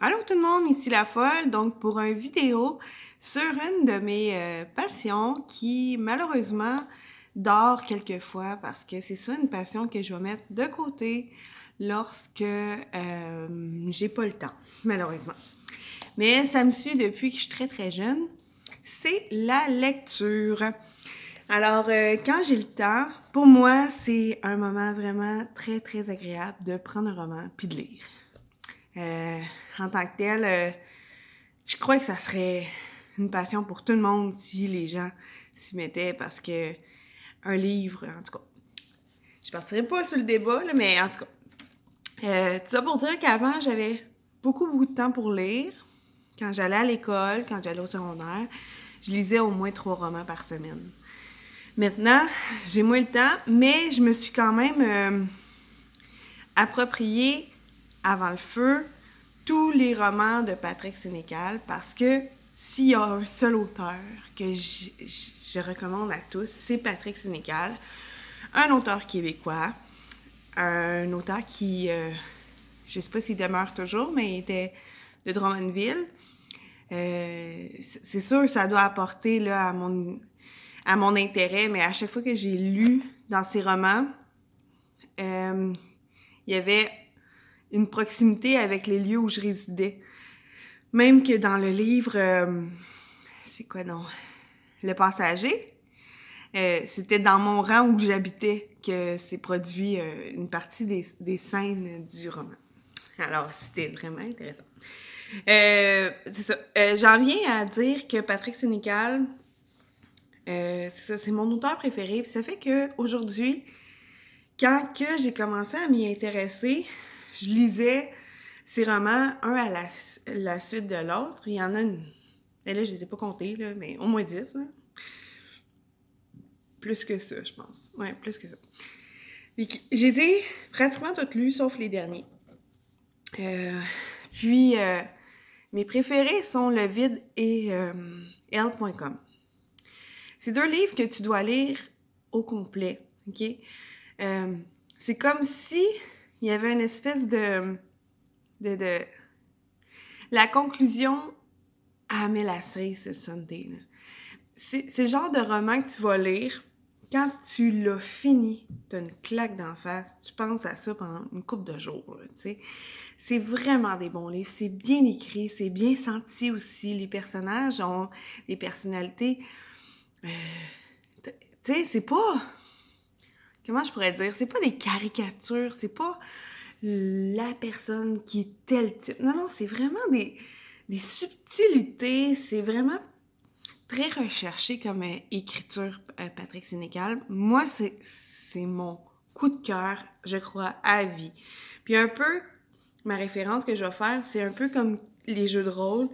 Allô tout le monde, ici La Folle, donc pour une vidéo sur une de mes passions qui malheureusement dort quelquefois parce que c'est ça une passion que je vais mettre de côté lorsque j'ai pas le temps, malheureusement. Mais ça me suit depuis que je suis très très jeune, c'est la lecture. Alors, quand j'ai le temps, pour moi, c'est un moment vraiment très très agréable de prendre un roman puis de lire. Euh, En tant que tel, je crois que ça serait une passion pour tout le monde si les gens s'y mettaient parce que un livre, en tout cas, je partirai pas sur le débat, là, mais en tout cas, tout ça pour dire qu'avant, j'avais beaucoup de temps pour lire. Quand j'allais à l'école, quand j'allais au secondaire, je lisais au moins 3 romans par semaine. Maintenant, j'ai moins le temps, mais je me suis quand même approprié avant le feu tous les romans de Patrick Sénécal parce que s'il y a un seul auteur que je recommande à tous, c'est Patrick Sénécal, un auteur québécois, un auteur qui, je ne sais pas s'il demeure toujours, mais il était de Drummondville. C'est sûr que ça doit apporter là, à mon intérêt, mais à chaque fois que j'ai lu dans ses romans, il y avait une proximité avec les lieux où je résidais. Même que dans le livre, c'est quoi non? Le Passager, c'était dans mon rang où j'habitais que s'est produit une partie des scènes du roman. Alors, c'était vraiment intéressant. C'est ça. J'en viens à dire que Patrick Sénécal, c'est ça, c'est mon auteur préféré. Puis ça fait qu'aujourd'hui, quand que j'ai commencé à m'y intéresser, je lisais ces romans un à la suite de l'autre. Il y en a une... Et là, je les ai pas comptés, là, mais au moins 10. Là. Plus que ça, je pense. Ouais, plus que ça. J'ai dit pratiquement toutes lues, sauf les derniers. Puis, mes préférés sont Le Vide et Elle.com. C'est 2 livres que tu dois lire au complet, OK? C'est comme si il y avait une espèce de... La conclusion à Mela ce Sunday. Là. C'est le genre de roman que tu vas lire. Quand tu l'as fini, tu as une claque d'en face. Tu penses à ça pendant une couple de jours. Là, c'est vraiment des bons livres. C'est bien écrit, c'est bien senti aussi. Les personnages ont des personnalités. Tu sais, c'est pas... Comment je pourrais dire? C'est pas des caricatures. C'est pas la personne qui est tel type. Non, c'est vraiment des subtilités. C'est vraiment très recherché comme écriture, Patrick Sénécal. Moi, c'est mon coup de cœur, je crois, à vie. Puis un peu, ma référence que je vais faire, c'est un peu comme les jeux de rôle.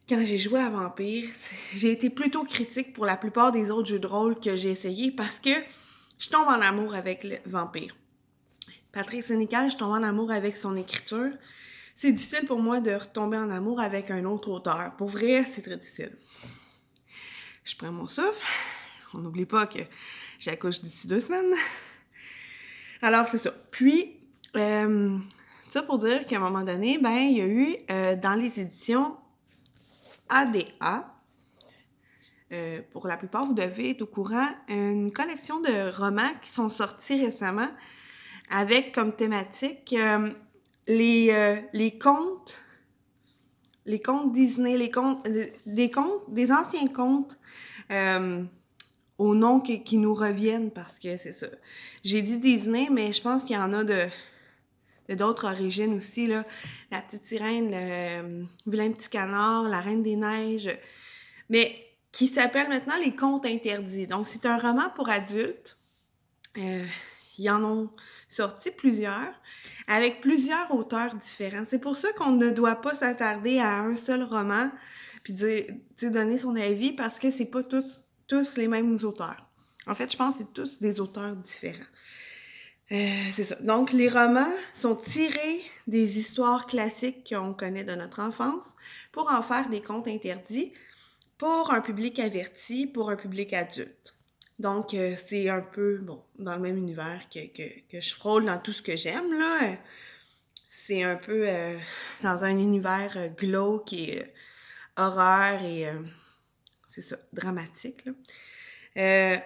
Quand j'ai joué à Vampire, j'ai été plutôt critique pour la plupart des autres jeux de rôle que j'ai essayés parce que je tombe en amour avec le Vampire. Patrick Sénécal, je tombe en amour avec son écriture. C'est difficile pour moi de retomber en amour avec un autre auteur. Pour vrai, c'est très difficile. Je prends mon souffle. On n'oublie pas que j'accouche d'ici 2 semaines. Alors, c'est ça. Puis, ça pour dire qu'à un moment donné, ben, il y a eu dans les éditions ADA, pour la plupart, vous devez être au courant, une collection de romans qui sont sortis récemment avec comme thématique les contes Disney, des anciens contes aux noms qui nous reviennent parce que c'est ça. J'ai dit Disney, mais je pense qu'il y en a d'autres origines aussi, là. La Petite Sirène, le Vilain Petit Canard, La Reine des Neiges, mais qui s'appellent maintenant les Contes Interdits. Donc, c'est un roman pour adultes. Ils en ont sorti plusieurs, avec plusieurs auteurs différents. C'est pour ça qu'on ne doit pas s'attarder à un seul roman, puis donner son avis, parce que c'est pas tous les mêmes auteurs. En fait, je pense que c'est tous des auteurs différents. C'est ça. Donc, les romans sont tirés des histoires classiques qu'on connaît de notre enfance pour en faire des contes interdits pour un public averti, pour un public adulte. Donc, c'est un peu, bon, dans le même univers que je frôle dans tout ce que j'aime, là. c'est un peu dans un univers glauque et horreur et c'est ça, dramatique, là. Euh,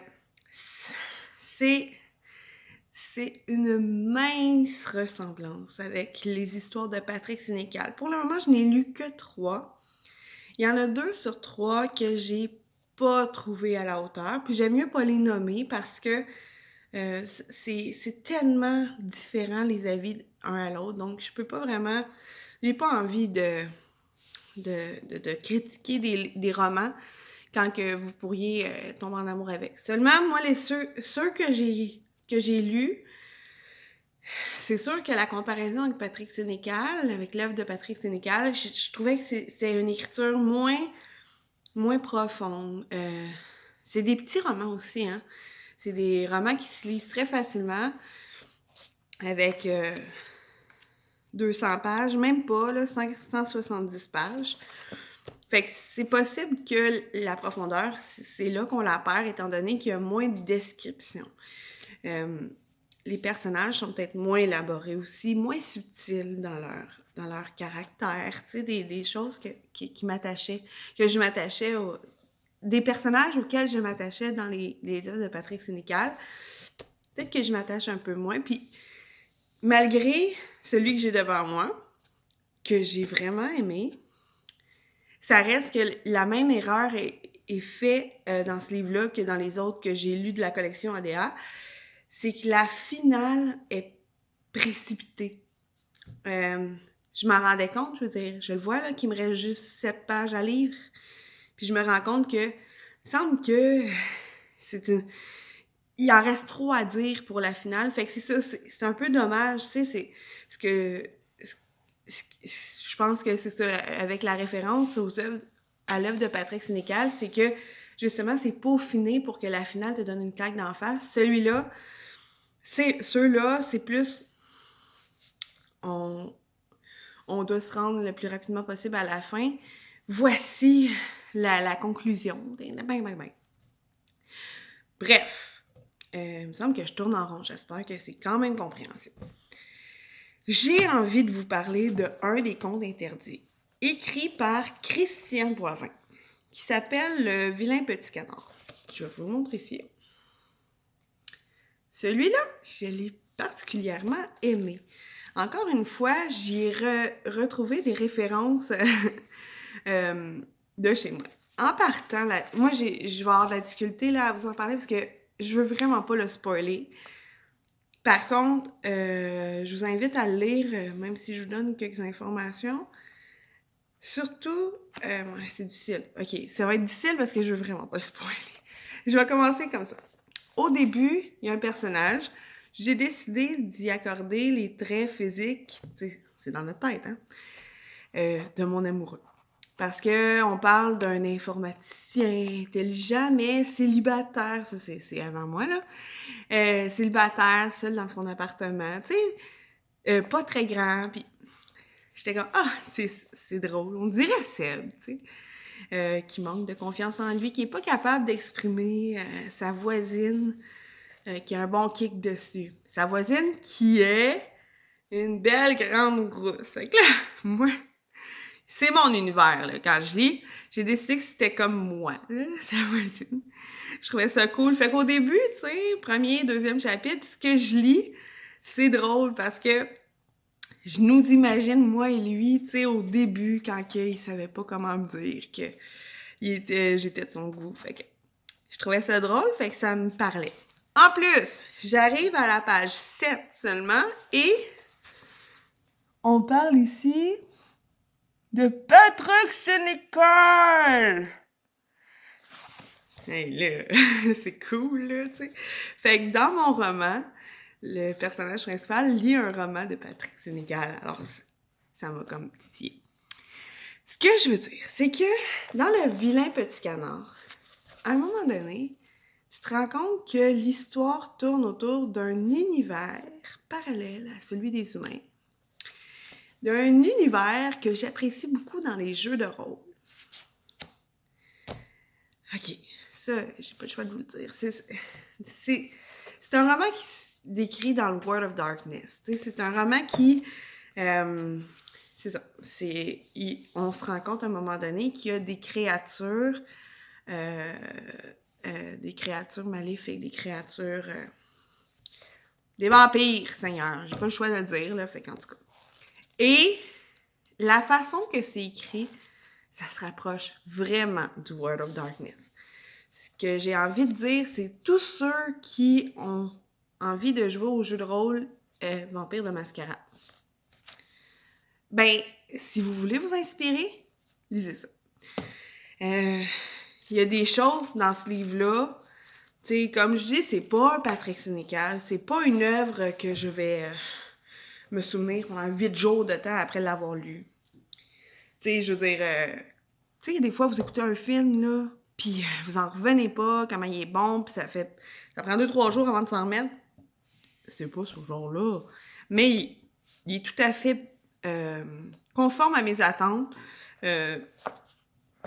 c'est c'est une mince ressemblance avec les histoires de Patrick Sénécal. Pour le moment, je n'ai lu que 3. Il y en a 2 sur 3 que j'ai pas trouvé à la hauteur. Puis j'aime mieux pas les nommer parce que c'est tellement différent les avis un à l'autre. Donc, je peux pas vraiment... J'ai pas envie de critiquer des romans quand que vous pourriez tomber en amour avec. Seulement, moi, ceux que j'ai lus, c'est sûr que la comparaison avec Patrick Sénécal, avec l'œuvre de Patrick Sénécal, je trouvais que c'est une écriture moins profonde. C'est des petits romans aussi, hein. C'est des romans qui se lisent très facilement, avec 200 pages, même pas, là, 170 pages. Fait que c'est possible que la profondeur, c'est là qu'on la perd, étant donné qu'il y a moins de descriptions. Les personnages sont peut-être moins élaborés aussi, moins subtils dans leur caractère, tu sais, des choses qui m'attachaient, que je m'attachais des personnages auxquels je m'attachais dans les œuvres de Patrick Sénécal. Peut-être que je m'attache un peu moins, puis malgré celui que j'ai devant moi, que j'ai vraiment aimé, ça reste que la même erreur est faite dans ce livre-là que dans les autres que j'ai lus de la collection ADA, c'est que la finale est précipitée. Je m'en rendais compte, je veux dire, je le vois là, qu'il me reste juste 7 pages à lire, puis je me rends compte que, il me semble que il en reste trop à dire pour la finale, fait que c'est ça, c'est un peu dommage, tu sais, c'est ce que... Je pense que c'est ça, avec la référence à l'œuvre de Patrick Sénécal, c'est que, justement, c'est peaufiné pour que la finale te donne une claque d'en face. Ceux-là, c'est plus... On doit se rendre le plus rapidement possible à la fin. Voici la conclusion. Bang, bang, bang. Bref, il me semble que je tourne en rond. J'espère que c'est quand même compréhensible. J'ai envie de vous parler de un des contes interdits, écrit par Christian Boivin, qui s'appelle Le vilain petit canard. Je vais vous le montrer ici. Celui-là, je l'ai particulièrement aimé. Encore une fois, j'y ai retrouvé des références de chez moi. En partant, moi, je vais avoir de la difficulté là, à vous en parler parce que je veux vraiment pas le spoiler. Par contre, je vous invite à le lire, même si je vous donne quelques informations. Surtout, ouais, c'est difficile. OK, ça va être difficile parce que je veux vraiment pas le spoiler. Je vais commencer comme ça. Au début, il y a un personnage. J'ai décidé d'y accorder les traits physiques, c'est dans notre tête, hein, de mon amoureux. Parce qu'on parle d'un informaticien intelligent, mais célibataire. Ça, c'est avant moi, là. Célibataire, seul dans son appartement, tu sais, pas très grand. Puis j'étais comme, c'est drôle. On dirait Seb, tu sais, qui manque de confiance en lui, qui est pas capable d'exprimer sa voisine, qui a un bon kick dessus. Sa voisine qui est une belle grande rousse. Fait que là, moi, c'est mon univers, là. Quand je lis, j'ai décidé que c'était comme moi, là, sa voisine. Je trouvais ça cool. Fait qu'au début, tu sais, premier, deuxième chapitre, ce que je lis, c'est drôle parce que je nous imagine, moi et lui, tu sais, au début, quand il savait pas comment me dire que j'étais de son goût. Fait que je trouvais ça drôle, fait que ça me parlait. En plus, j'arrive à la page 7 seulement et on parle ici de Patrick Sénécal! Hey, là, c'est cool, là, tu sais. Fait que dans mon roman, le personnage principal lit un roman de Patrick Sénécal. Alors, ça m'a comme titillé. Ce que je veux dire, c'est que dans Le vilain petit canard, à un moment donné, tu te rends compte que l'histoire tourne autour d'un univers parallèle à celui des humains. D'un univers que j'apprécie beaucoup dans les jeux de rôle. OK, ça, j'ai pas le choix de vous le dire. C'est un roman qui se décrit dans le World of Darkness. C'est un roman qui C'est ça. On se rend compte à un moment donné qu'il y a des créatures maléfiques, des créatures... des vampires, Seigneur. J'ai pas le choix de le dire, là, fait qu'en tout cas. Et la façon que c'est écrit, ça se rapproche vraiment du World of Darkness. Ce que j'ai envie de dire, c'est tous ceux qui ont envie de jouer au jeu de rôle Vampire de Mascarade. Ben, si vous voulez vous inspirer, lisez ça. Il y a des choses dans ce livre-là, tu sais, comme je dis, c'est pas un Patrick Sénécal, c'est pas une œuvre que je vais me souvenir pendant 8 jours de temps après l'avoir lu. Tu sais, je veux dire, tu sais, des fois, vous écoutez un film, là, puis vous en revenez pas, comment il est bon, puis ça prend 2-3 jours avant de s'en remettre. C'est pas ce genre-là. Mais il est tout à fait conforme à mes attentes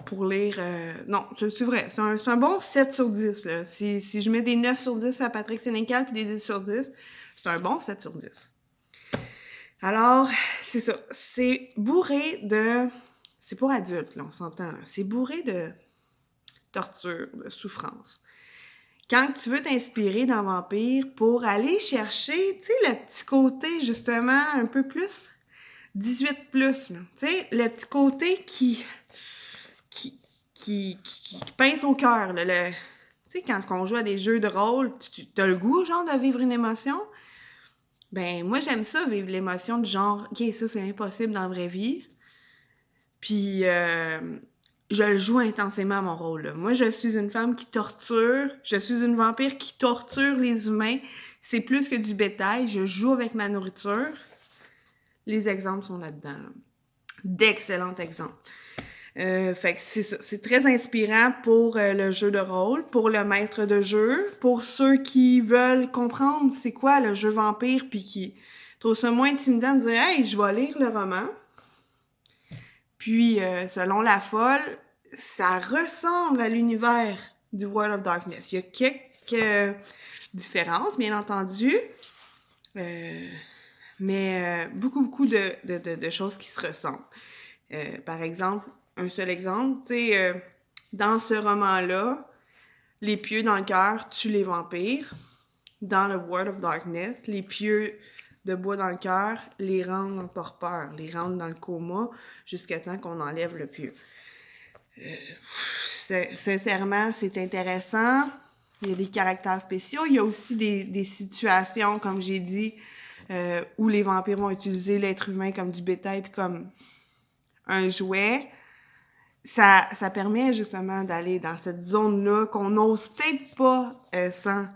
pour lire... non, c'est vrai, c'est un bon 7 sur 10, là. Si je mets des 9 sur 10 à Patrick Sénécal puis des 10 sur 10, c'est un bon 7 sur 10. Alors, c'est ça. C'est bourré de... C'est pour adultes, là, on s'entend. C'est bourré de torture, de souffrance. Quand tu veux t'inspirer d'un vampire pour aller chercher, tu sais, le petit côté, justement, un peu plus 18+, là. Tu sais, le petit côté qui pince au cœur, là. Tu sais, quand on joue à des jeux de rôle, tu as le goût, genre, de vivre une émotion. Ben, moi, j'aime ça, vivre l'émotion de genre, OK, ça, c'est impossible dans la vraie vie. Puis, je le joue intensément, mon rôle, là. Moi, je suis une femme qui torture. Je suis une vampire qui torture les humains. C'est plus que du bétail. Je joue avec ma nourriture. Les exemples sont là-dedans. D'excellents exemples. Fait que c'est ça. C'est très inspirant pour le jeu de rôle, pour le maître de jeu, pour ceux qui veulent comprendre c'est quoi le jeu vampire, puis qui trouvent ça moins intimidant de dire « Hey, je vais lire le roman ». Puis, selon la folle, ça ressemble à l'univers du World of Darkness. Il y a quelques différences, bien entendu, mais beaucoup de choses qui se ressemblent. Par exemple, un seul exemple, tu sais, dans ce roman-là, les pieux dans le cœur tuent les vampires. Dans le World of Darkness, les pieux de bois dans le cœur les rendent en torpeur, les rendent dans le coma jusqu'à temps qu'on enlève le pieu. Sincèrement, c'est intéressant. Il y a des caractères spéciaux. Il y a aussi des situations, comme j'ai dit, où les vampires vont utiliser l'être humain comme du bétail puis comme un jouet. Ça permet justement d'aller dans cette zone-là qu'on n'ose peut-être pas sans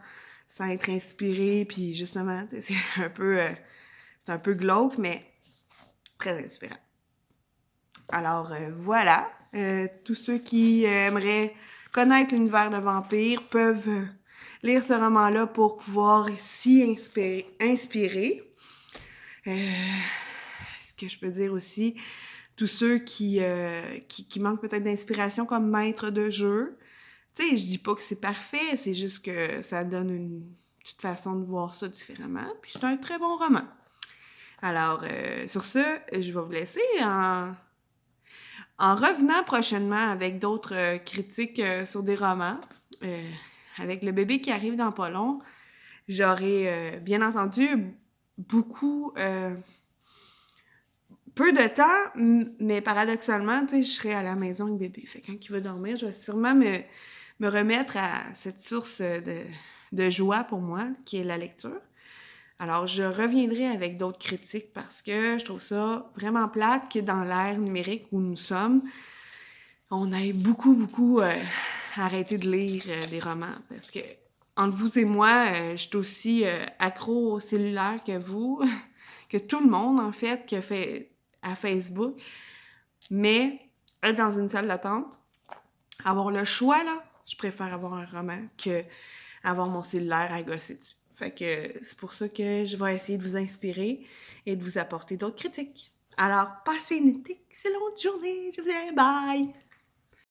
être inspiré, puis justement, c'est un peu glauque, mais très inspirant. Alors, voilà. Tous ceux qui aimeraient connaître l'univers de vampires peuvent lire ce roman-là pour pouvoir s'y inspirer. Ce que je peux dire aussi, tous ceux qui manquent peut-être d'inspiration comme maître de jeu, tu sais, je dis pas que c'est parfait, c'est juste que ça donne une petite façon de voir ça différemment. Puis c'est un très bon roman. Alors, sur ce, je vais vous laisser en revenant prochainement avec d'autres critiques sur des romans. Avec le bébé qui arrive dans pas long, j'aurai bien entendu peu de temps, mais paradoxalement, tu sais, je serai à la maison avec bébé. Fait que quand il va dormir, je vais sûrement me remettre à cette source de joie pour moi, qui est la lecture. Alors, je reviendrai avec d'autres critiques parce que je trouve ça vraiment plate que dans l'ère numérique où nous sommes, on ait beaucoup arrêté de lire des romans. Parce que, entre vous et moi, je suis aussi accro au cellulaire que vous, que tout le monde, en fait, qui a fait à Facebook. Mais être dans une salle d'attente, avoir le choix, là, je préfère avoir un roman que avoir mon cellulaire à gosser dessus. Fait que c'est pour ça que je vais essayer de vous inspirer et de vous apporter d'autres critiques. Alors, passez une excellente journée. Je vous dis bye!